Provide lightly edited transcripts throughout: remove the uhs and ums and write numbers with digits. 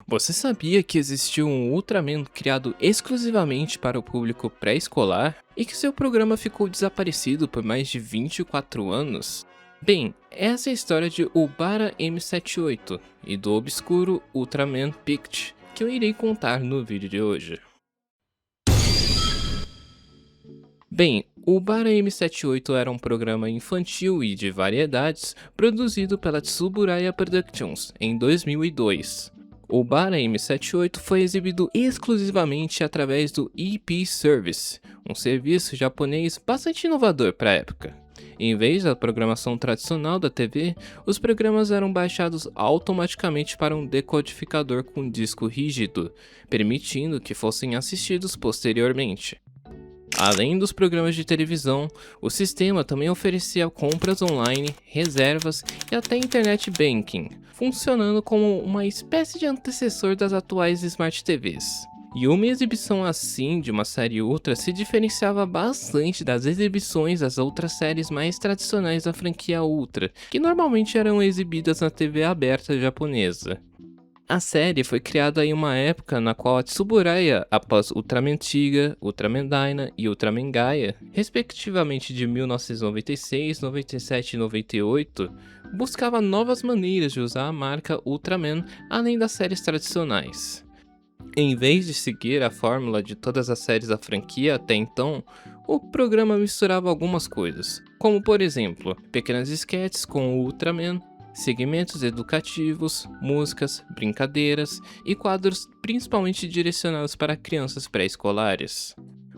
Você sabia que existiu um Ultraman criado exclusivamente para o público pré-escolar e que seu programa ficou desaparecido por mais de 24 anos? Bem, essa é a história de Ubara M78 e do obscuro Ultraman Pict, que eu irei contar no vídeo de hoje. Bem, o Bara M78 era um programa infantil e de variedades produzido pela Tsuburaya Productions em 2002. O Bara M78 foi exibido exclusivamente através do EP Service, um serviço japonês bastante inovador para a época. Em vez da programação tradicional da TV, os programas eram baixados automaticamente para um decodificador com disco rígido, permitindo que fossem assistidos posteriormente. Além dos programas de televisão, o sistema também oferecia compras online, reservas e até internet banking, funcionando como uma espécie de antecessor das atuais Smart TVs. E uma exibição assim de uma série Ultra se diferenciava bastante das exibições das outras séries mais tradicionais da franquia Ultra, que normalmente eram exibidas na TV aberta japonesa. A série foi criada em uma época na qual a Tsuburaya, após Ultraman Tiga, Ultraman Dyna e Ultraman Gaia, respectivamente de 1996, 97 e 98, buscava novas maneiras de usar a marca Ultraman além das séries tradicionais. Em vez de seguir a fórmula de todas as séries da franquia até então, o programa misturava algumas coisas, como por exemplo, pequenas esquetes com o Ultraman, segmentos educativos, músicas, brincadeiras e quadros principalmente direcionados para crianças pré-escolares.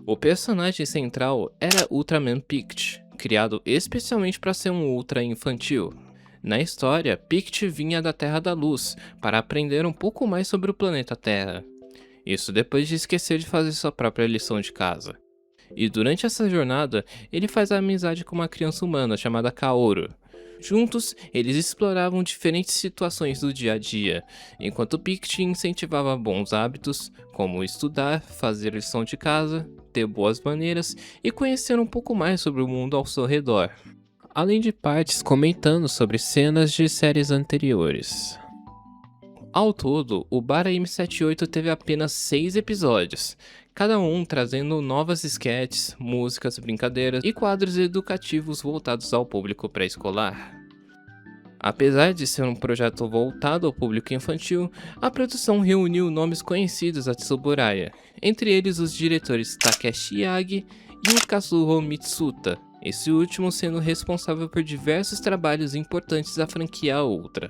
O personagem central era Ultraman Pict, criado especialmente para ser um ultra infantil. Na história, Pict vinha da Terra da Luz para aprender um pouco mais sobre o planeta Terra. Isso depois de esquecer de fazer sua própria lição de casa. E durante essa jornada, ele faz amizade com uma criança humana chamada Kaoru. Juntos, eles exploravam diferentes situações do dia a dia, enquanto Pict incentivava bons hábitos, como estudar, fazer lição de casa, ter boas maneiras e conhecer um pouco mais sobre o mundo ao seu redor, além de partes comentando sobre cenas de séries anteriores. Ao todo, o Bara M78 teve apenas 6 episódios, cada um trazendo novas sketches, músicas, brincadeiras e quadros educativos voltados ao público pré-escolar. Apesar de ser um projeto voltado ao público infantil, a produção reuniu nomes conhecidos da Tsuburaya, entre eles os diretores Takeshi Yagi e o Kazuo Mitsuta, esse último sendo responsável por diversos trabalhos importantes da franquia Ultra.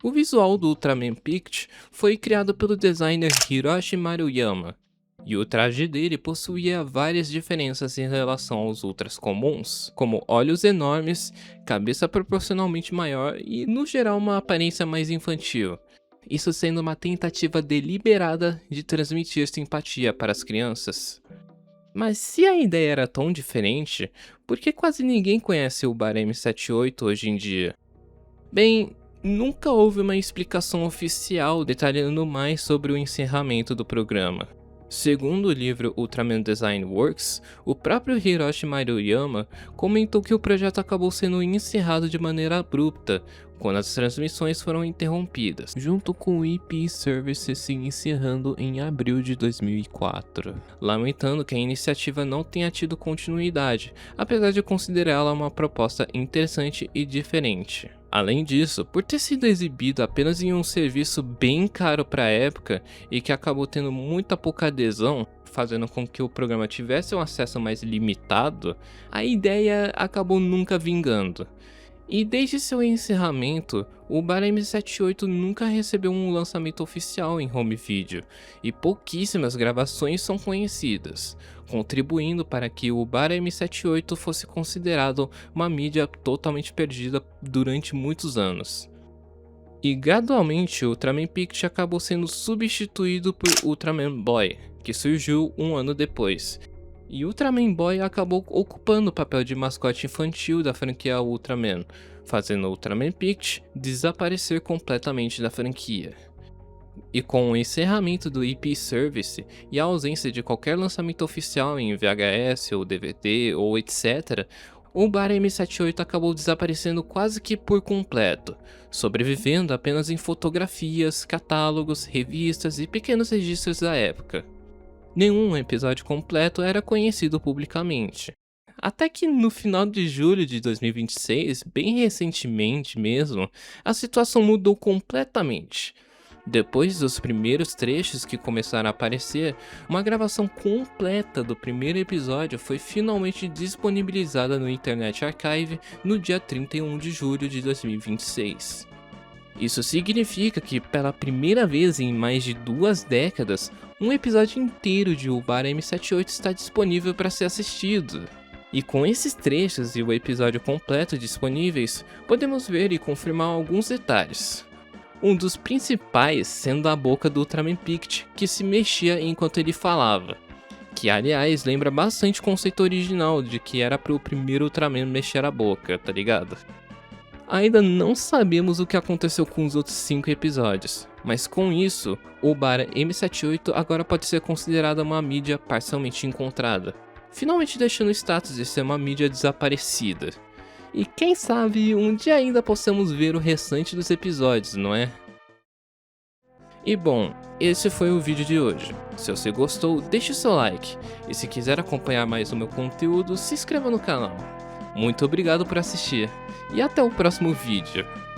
O visual do Ultraman Pict foi criado pelo designer Hiroshi Maruyama, e o traje dele possuía várias diferenças em relação aos Ultras comuns, como olhos enormes, cabeça proporcionalmente maior e, no geral, uma aparência mais infantil. Isso sendo uma tentativa deliberada de transmitir simpatia para as crianças. Mas se a ideia era tão diferente, por que quase ninguém conhece o Bara M78 hoje em dia? Bem, nunca houve uma explicação oficial detalhando mais sobre o encerramento do programa. Segundo o livro Ultraman Design Works, o próprio Hiroshi Maruyama comentou que o projeto acabou sendo encerrado de maneira abrupta, quando as transmissões foram interrompidas, junto com o EP Service se encerrando em abril de 2004, lamentando que a iniciativa não tenha tido continuidade, apesar de considerá-la uma proposta interessante e diferente. Além disso, por ter sido exibido apenas em um serviço bem caro para a época e que acabou tendo muita pouca adesão, fazendo com que o programa tivesse um acesso mais limitado, a ideia acabou nunca vingando. E desde seu encerramento, o Bara M78 nunca recebeu um lançamento oficial em home video, e pouquíssimas gravações são conhecidas, contribuindo para que o Bara M78 fosse considerado uma mídia totalmente perdida durante muitos anos. E gradualmente, o Ultraman Pict acabou sendo substituído por Ultraman Boy, que surgiu um ano depois. E Ultraman Boy acabou ocupando o papel de mascote infantil da franquia Ultraman, fazendo Ultraman Pict desaparecer completamente da franquia. E com o encerramento do EP Service e a ausência de qualquer lançamento oficial em VHS ou DVD ou etc., o Bar M78 acabou desaparecendo quase que por completo, sobrevivendo apenas em fotografias, catálogos, revistas e pequenos registros da época. Nenhum episódio completo era conhecido publicamente. Até que no final de julho de 2026, bem recentemente mesmo, a situação mudou completamente. Depois dos primeiros trechos que começaram a aparecer, uma gravação completa do primeiro episódio foi finalmente disponibilizada no Internet Archive no dia 31 de julho de 2026. Isso significa que, pela primeira vez em mais de 2 décadas, um episódio inteiro de O Bar M78 está disponível para ser assistido. E com esses trechos e o episódio completo disponíveis, podemos ver e confirmar alguns detalhes. Um dos principais sendo a boca do Ultraman Pict, que se mexia enquanto ele falava. Que aliás lembra bastante o conceito original de que era pro primeiro Ultraman mexer a boca, tá ligado? Ainda não sabemos o que aconteceu com os outros 5 episódios, mas com isso, o Bar M78 agora pode ser considerada uma mídia parcialmente encontrada, finalmente deixando o status de ser uma mídia desaparecida. E quem sabe um dia ainda possamos ver o restante dos episódios, não é? E bom, esse foi o vídeo de hoje. Se você gostou, deixe o seu like, e se quiser acompanhar mais o meu conteúdo, se inscreva no canal. Muito obrigado por assistir, e até o próximo vídeo.